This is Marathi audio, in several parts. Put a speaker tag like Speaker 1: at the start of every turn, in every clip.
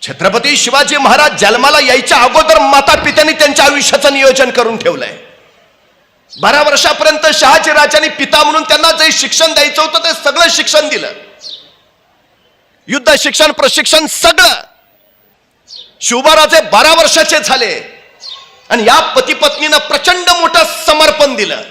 Speaker 1: छत्रपती शिवाजी महाराज जन्माला यायच्या अगोदर माता पित्यांनी त्यांच्या आयुष्याचं नियोजन करून ठेवलंय. 12 वर्षापर्यंत शहाजी राजांनी पिता म्हणून त्यांना जे शिक्षण द्यायचं होतं ते सगळं शिक्षण दिलं. युद्ध शिक्षण, प्रशिक्षण सगळं. शिवबाराजे 12 वर्षाचे झाले आणि या पती पत्नीनं प्रचंड मोठं समर्पण दिलं.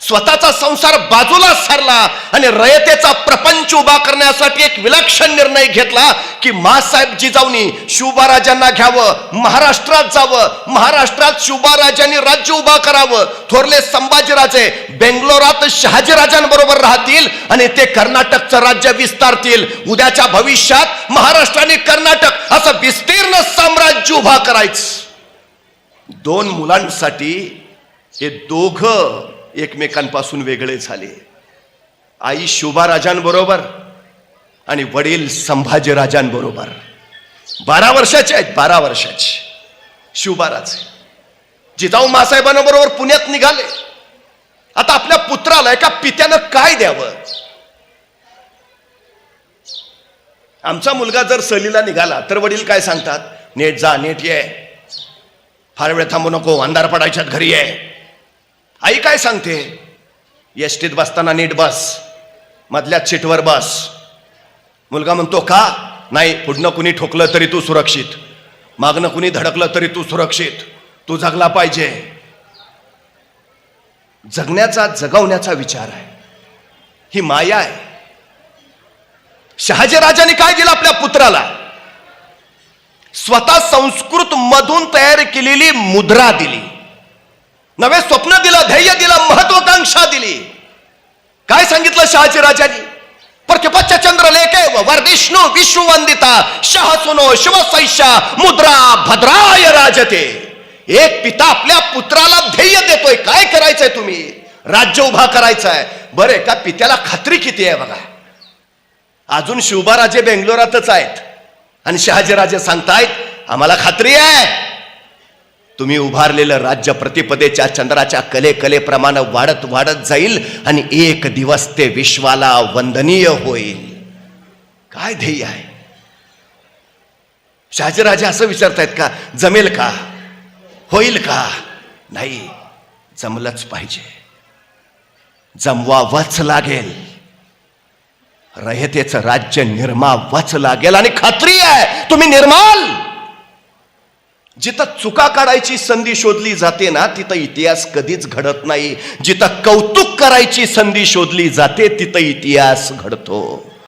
Speaker 1: स्वतःचा संसार बाजूला सारला आणि रयतेचा प्रपंच उभा करण्यासाठी एक विलक्षण निर्णय घेतला की मासाहेब जिजाऊनी शिवबाराजांना घ्यावं, महाराष्ट्रात जावं, महाराष्ट्रात शिवबाराजांनी राज्य उभा करावं. थोरले संभाजीराजे बेंगलोरात शहाजीराजांबरोबर राहतील आणि ते कर्नाटकचं राज्य विस्तारतील. उद्याच्या भविष्यात महाराष्ट्र आणि कर्नाटक असं विस्तीर्ण साम्राज्य उभा करायचं. 2 मुलांसाठी हे दोघं एकमेकांपासून वेगळे झाले. आई शिवबाराजांबरोबर आणि वडील संभाजीराजांबरोबर. 12 वर्षाचे आहेत, 12 वर्षाचे शिवबाराजे. जिजाऊ मासाहेबांबरोबर पुण्यात निघाले. आता आपल्या पुत्राला एका पित्यानं काय द्यावं? आमचा मुलगा जर सहलीला निघाला तर वडील काय सांगतात? नेट जा, नेट ये, फार वेळ थांबू नको, अंधार पडायच्यात घरी आहे. आई काय सांगते? एसटीत बसताना नीट बस, मधल्याच सीटवर बस. मुलगा म्हणतो का? नाही, पुढनं कुणी ठोकलं तरी तू सुरक्षित, मागणं कुणी धडकलं तरी तू सुरक्षित, तू जगला पाहिजे. जगण्याचा, जगवण्याचा विचार आहे, ही माया आहे. शहाजीराजांनी काय दिलं आपल्या पुत्राला? स्वतः संस्कृत मधून तयार केलेली मुद्रा दिली, नवे स्वप्न दिलं, ध्येय दिलं, महत्वाकांक्षा दिली. काय सांगितलं शहाजीराजांनी? प्रतिपच्च चंद्रलेखे वर्धिष्णू विश्ववंदिता शहसुनो शिवसैषा मुद्रा भद्राय राजते. एक पिता आपल्या पुत्राला ध्येय देतोय. काय करायचंय तुम्ही? राज्य उभा करायचंय. बरे, का पित्याला खात्री किती आहे बघा. अजून शिवबाराजे बेंगलोरातच आहेत आणि शहाजीराजे सांगतायत आम्हाला खात्री आहे तुम्ही उभारलेलं राज्य प्रतिपदेच्या चंद्राच्या कलेप्रमाणे वाढत वाढत जाईल आणि एक दिवस ते विश्वाला वंदनीय होईल. काय ध्येय आहे? शहाजीराजे असं विचारतायत का जमेल का, होईल का? नाही, जमलंच पाहिजे, जमवावंच लागेल. रयतेचं राज्य निर्मावंच लागेल आणि खात्री आहे तुम्ही निर्माल. जिथं चुका काढायची संधी शोधली जाते ना तिथं इतिहास कधीच घडत नाही. जिथं कौतुक करायची संधी शोधली जाते तिथं इतिहास घडतो.